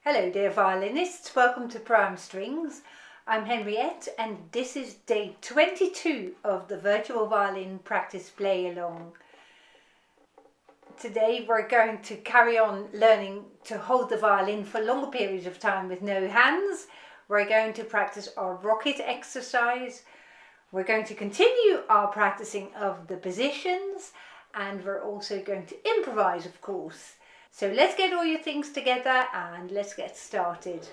Hello dear violinists, welcome to Prime Strings. I'm Henriette and this is day 22 of the Virtual Violin Practice Playalong. Today we're going to carry on learning to hold the violin for longer periods of time with no hands. We're going to practice our rocket exercise. We're going to continue our practicing of the positions, and we're also going to improvise, of course. So let's get all your things together and let's get started.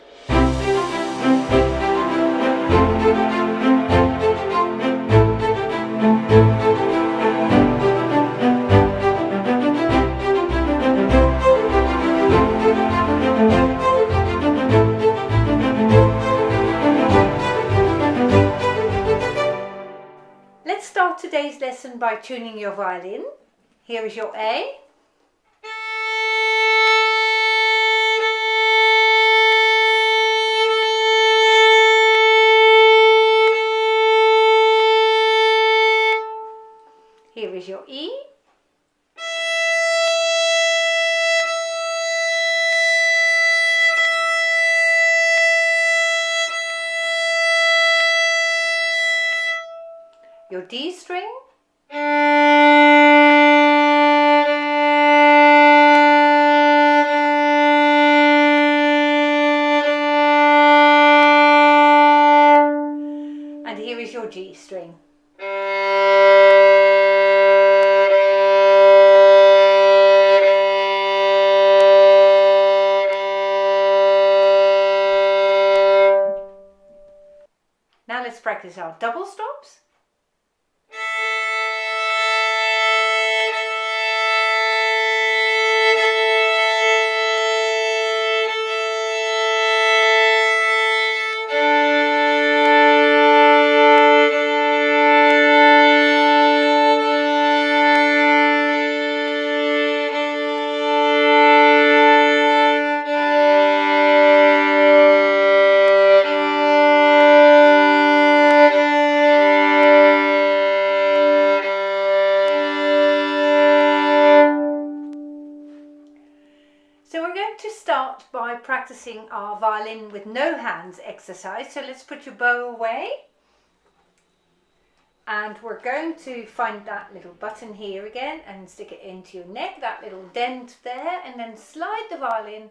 Let's start today's lesson by tuning your violin. Here is your A. Here is your E. Your D string. And here is your G string. Now let's practice our double stops. So we're going to start by practicing our violin with no hands exercise. So let's put your bow away. And we're going to find that little button here again and stick it into your neck, that little dent there, and then slide the violin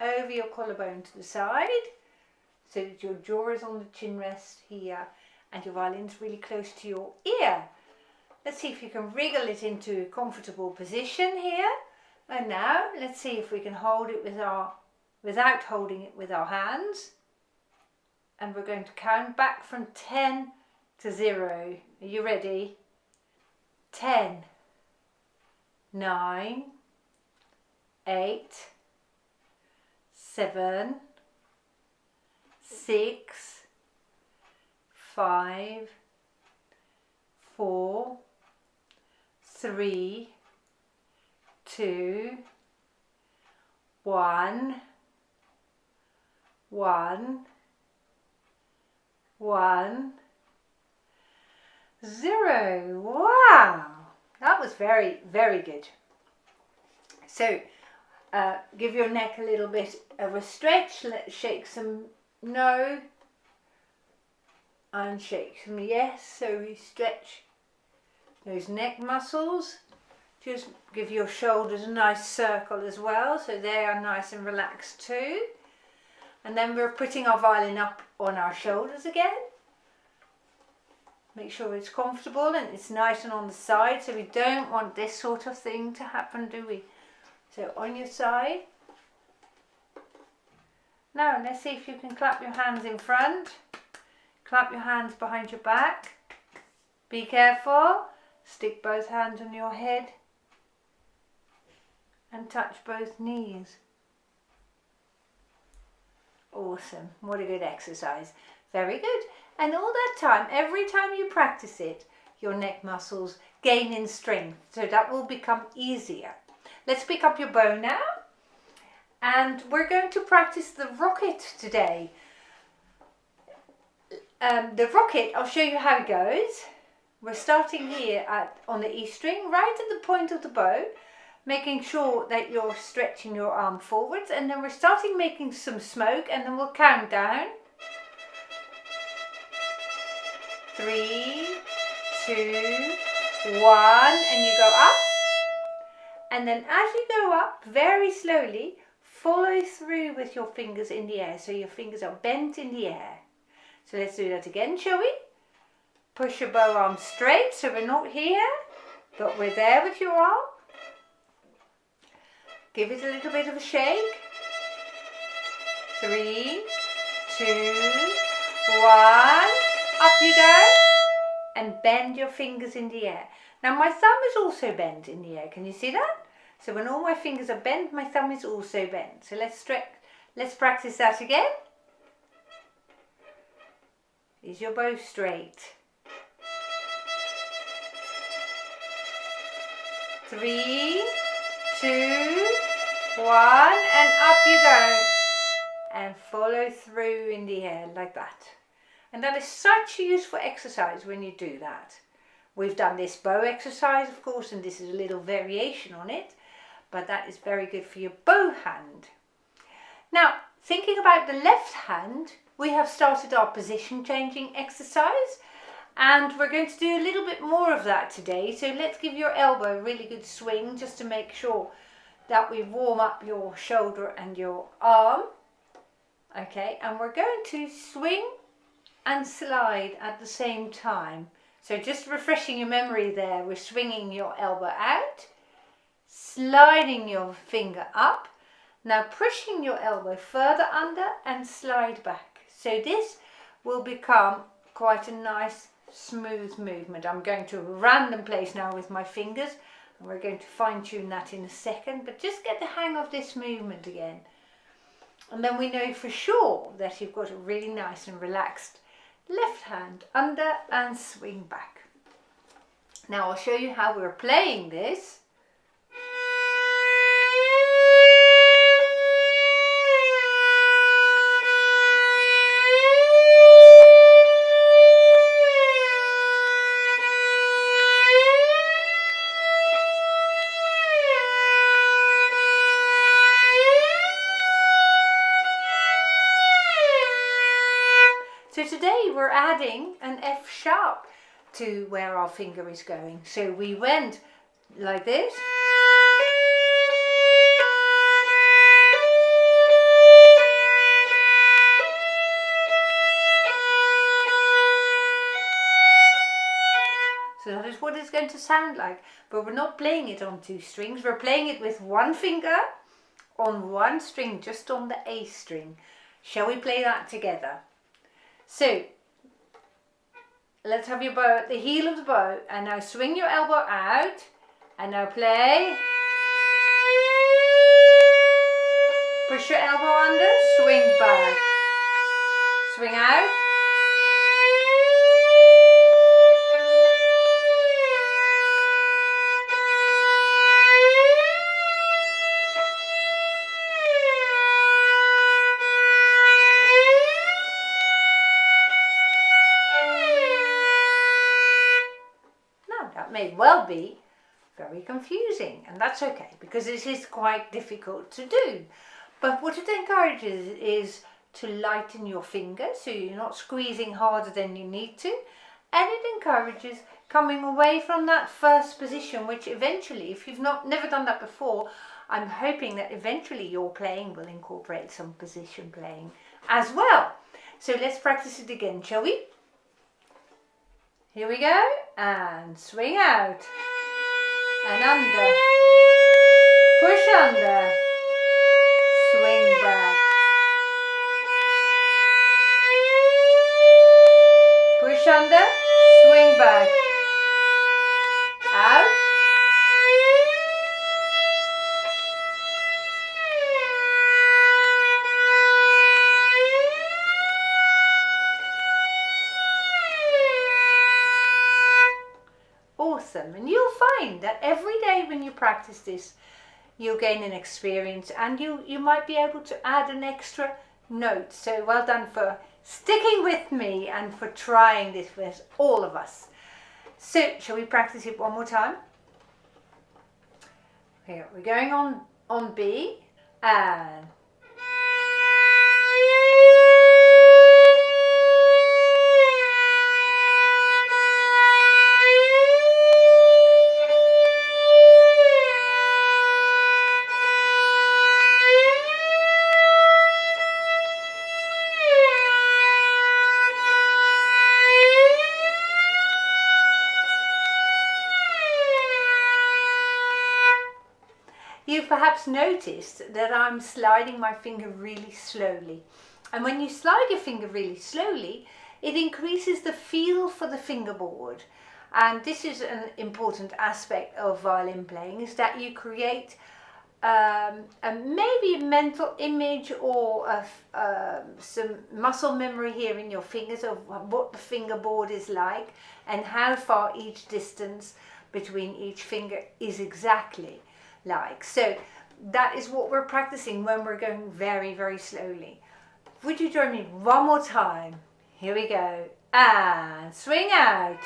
over your collarbone to the side so that your jaw is on the chin rest here and your violin's really close to your ear. Let's see if you can wriggle it into a comfortable position here. And now let's see if we can hold it without holding it with our hands. And we're going to count back from 10 to 0. Are you ready? 10, 9, 8, 7, 6, 5, 4, 3, 2, 1, 1, 1, 0. Wow, that was very, very good. So give your neck a little bit of a stretch. Let's shake some no and shake some yes. So we stretch those neck muscles. Just give your shoulders a nice circle as well, so they are nice and relaxed too. And then we're putting our violin up on our shoulders again. Make sure it's comfortable and it's nice and on the side, so we don't want this sort of thing to happen, do we? So on your side. Now let's see if you can clap your hands in front. Clap your hands behind your back. Be careful. Stick both hands on your head. And touch both knees. Awesome, what a good exercise. Very good. And all that time, every time you practice it, your neck muscles gain in strength, so that will become easier. Let's pick up your bow now. And we're going to practice the rocket today. The rocket, I'll show you how it goes. We're starting here on the E string, right at the point of the bow. making sure that you're stretching your arm forwards, and then we're starting making some smoke, and then we'll count down. 3, 2, 1, and you go up. And then as you go up, very slowly, follow through with your fingers in the air. So your fingers are bent in the air. So let's do that again, shall we? Push your bow arm straight, so we're not here, but we're there with your arm. Give it a little bit of a shake. 3, 2, 1. Up you go. And bend your fingers in the air. Now my thumb is also bent in the air. Can you see that? So when all my fingers are bent, my thumb is also bent. So let's practice that again. Is your bow straight? 3, 2, 1, and up you go. And follow through in the air like that. And that is such a useful exercise when you do that. We've done this bow exercise, of course, and this is a little variation on it, but that is very good for your bow hand. Now, thinking about the left hand, we have started our position changing exercise, and we're going to do a little bit more of that today. So let's give your elbow a really good swing just to make sure that we warm up your shoulder and your arm. Okay, and we're going to swing and slide at the same time. So just refreshing your memory there, we're swinging your elbow out, sliding your finger up, now pushing your elbow further under and slide back. So this will become quite a nice smooth movement. I'm going to a random place now with my fingers, and we're going to fine tune that in a second, but just get the hang of this movement again. And then we know for sure that you've got a really nice and relaxed left hand under and swing back. Now I'll show you how we're playing this. So today we're adding an F sharp to where our finger is going. So we went like this. So that is what it's going to sound like. But we're not playing it on 2 strings. We're playing it with 1 finger on 1 string, just on the A string. Shall we play that together? So, let's have your bow at the heel of the bow, and now swing your elbow out, and now play. Push your elbow under, swing back, swing out. May well be very confusing, and that's okay because it is quite difficult to do. But what it encourages is to lighten your fingers, so you're not squeezing harder than you need to, and it encourages coming away from that first position, which eventually, if you've never done that before, I'm hoping that eventually your playing will incorporate some position playing as well. So let's practice it again, shall we? Here we go, and swing out, and under, push under, swing back, push under, swing back, out, awesome. And you'll find that every day when you practice this, you'll gain an experience, and you might be able to add an extra note. So well done for sticking with me and for trying this with all of us. So shall we practice it one more time? Here, we're going on B and you've perhaps noticed that I'm sliding my finger really slowly. And when you slide your finger really slowly, it increases the feel for the fingerboard. And this is an important aspect of violin playing, is that you create maybe a mental image or some muscle memory here in your fingers of what the fingerboard is like and how far each distance between each finger is exactly like. So that is what we're practicing when we're going very, very slowly. Would you join me one more time? Here we go. And swing out.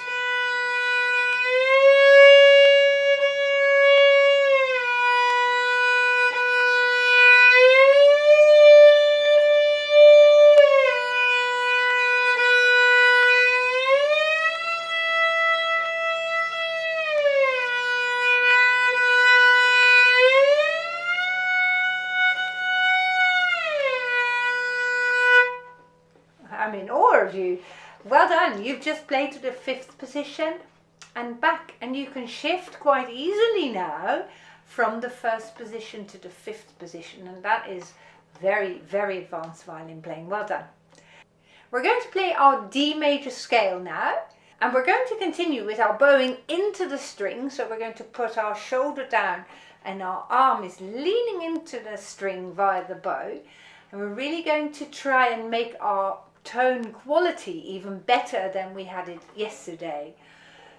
I'm in awe of you. Well done. You've just played to the 5th position and back, and you can shift quite easily now from the 1st position to the 5th position, and that is very, very advanced violin playing. Well done. We're going to play our D major scale now, and we're going to continue with our bowing into the string. So we're going to put our shoulder down and our arm is leaning into the string via the bow, and we're really going to try and make our tone quality even better than we had it yesterday.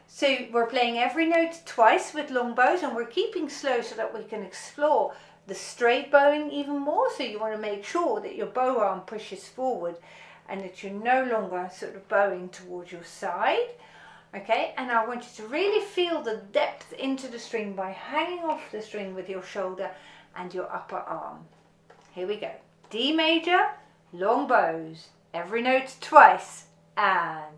So we're playing every note twice with long bows, and we're keeping slow so that we can explore the straight bowing even more. So you want to make sure that your bow arm pushes forward and that you're no longer sort of bowing towards your side. Okay, and I want you to really feel the depth into the string by hanging off the string with your shoulder and your upper arm. Here we go. D major, long bows. Every note twice, and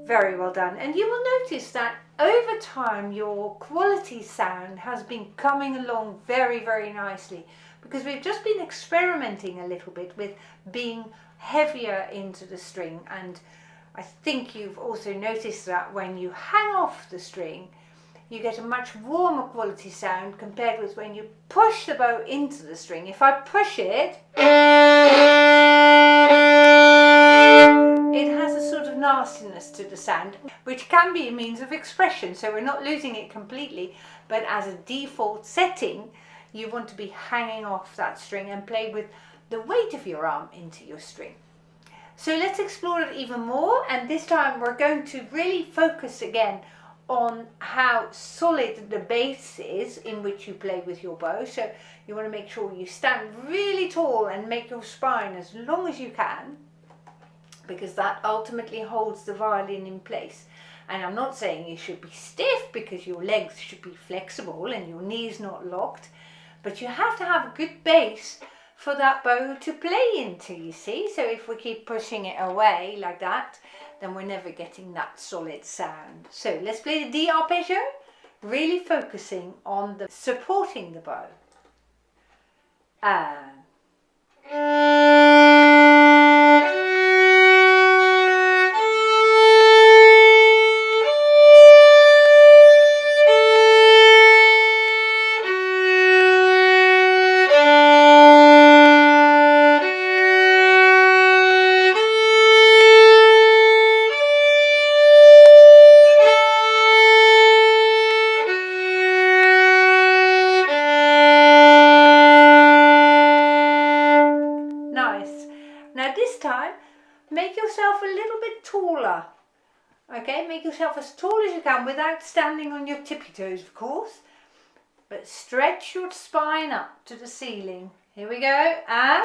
very well done. And you will notice that over time your quality sound has been coming along very, very nicely, because we've just been experimenting a little bit with being heavier into the string. And I think you've also noticed that when you hang off the string, you get a much warmer quality sound compared with when you push the bow into the string. If I push it, it has a sort of nastiness to the sound, which can be a means of expression. So we're not losing it completely, but as a default setting, you want to be hanging off that string and play with the weight of your arm into your string. So let's explore it even more, and this time we're going to really focus again on how solid the base is in which you play with your bow. So you want to make sure you stand really tall and make your spine as long as you can, because that ultimately holds the violin in place. And I'm not saying you should be stiff, because your legs should be flexible and your knees not locked, but you have to have a good base for that bow to play into, you see. So if we keep pushing it away like that, then we're never getting that solid sound. So let's play the D arpeggio, really focusing on the supporting the bow. And nice. Now this time, make yourself a little bit taller. Okay, make yourself as tall as you can without standing on your tippy toes, of course. But stretch your spine up to the ceiling. Here we go, and...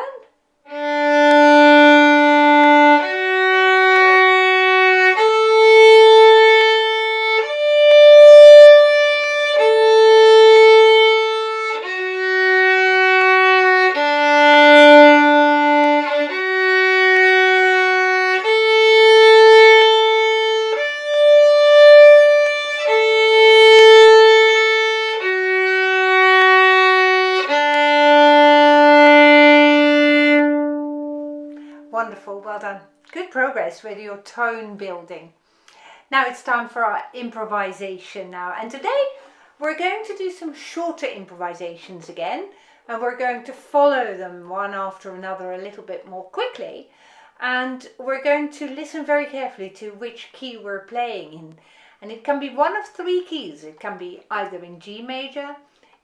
Wonderful, well done. Good progress with your tone building. Now it's time for our improvisation now. And today we're going to do some shorter improvisations again. And we're going to follow them one after another a little bit more quickly. And we're going to listen very carefully to which key we're playing in. And it can be one of three keys. It can be either in G major,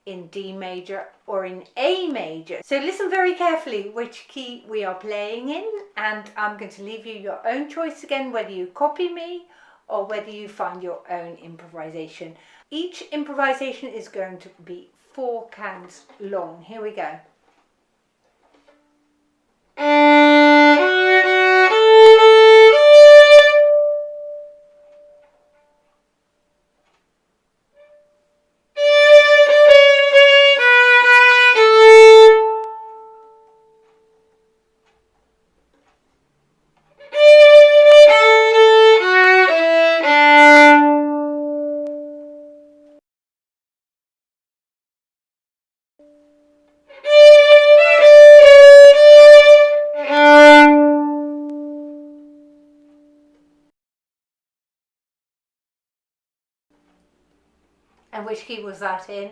in D major, or in A major. So listen very carefully which key we are playing in, and I'm going to leave you your own choice again, whether you copy me or whether you find your own improvisation. Each improvisation is going to be 4 counts long. Here we go. And which key was that in?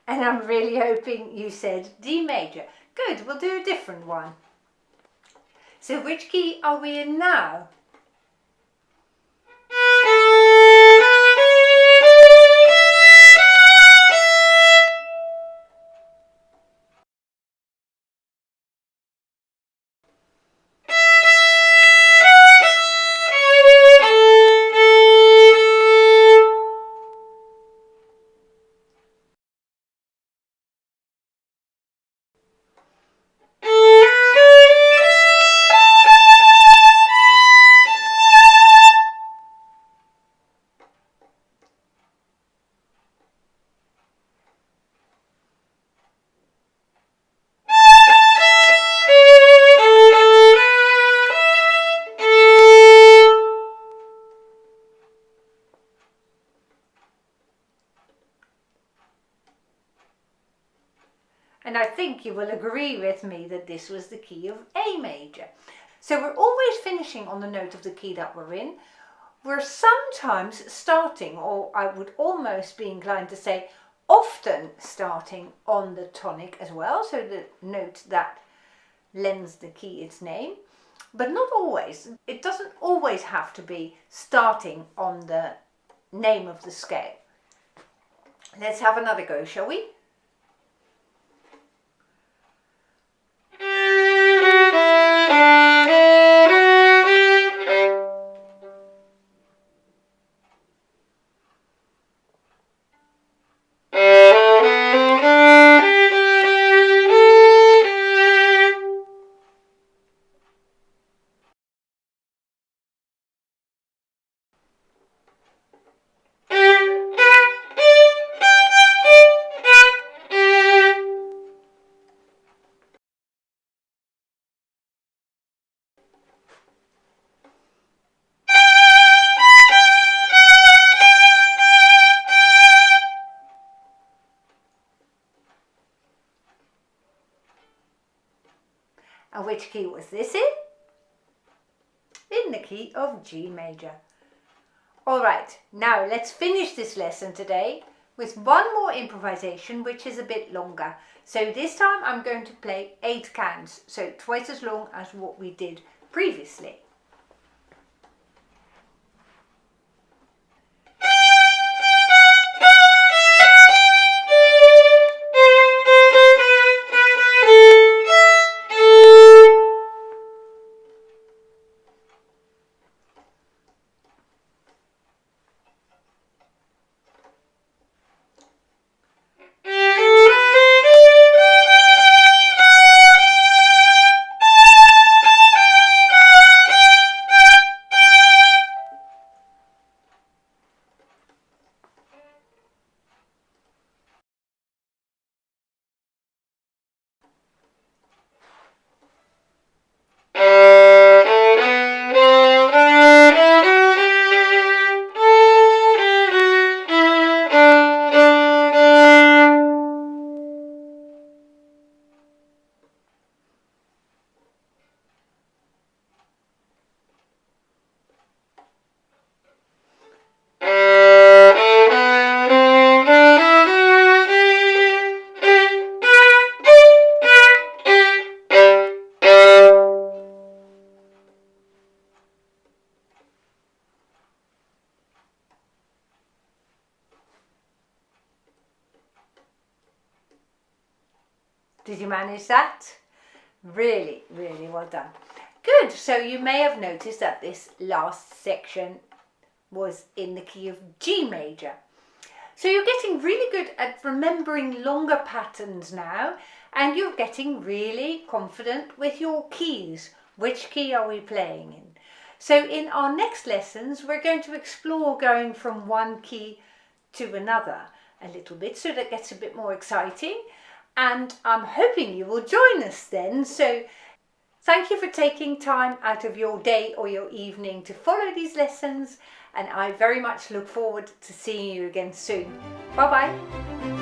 And I'm really hoping you said D major. Good, we'll do a different one. So which key are we in now? And I think you will agree with me that this was the key of A major. So we're always finishing on the note of the key that we're in. We're sometimes starting, or I would almost be inclined to say often starting on the tonic as well, so the note that lends the key its name, but not always. It doesn't always have to be starting on the name of the scale. Let's have another go, shall we? And which key was this in? In the key of G major. Alright, now let's finish this lesson today with one more improvisation which is a bit longer. So this time I'm going to play 8 counts, so twice as long as what we did previously. Did you manage that? Really, really well done. Good, so you may have noticed that this last section was in the key of G major. So you're getting really good at remembering longer patterns now, and you're getting really confident with your keys. Which key are we playing in? So in our next lessons, we're going to explore going from one key to another a little bit, so that gets a bit more exciting. And I'm hoping you will join us then. So thank you for taking time out of your day or your evening to follow these lessons. And I very much look forward to seeing you again soon. Bye bye.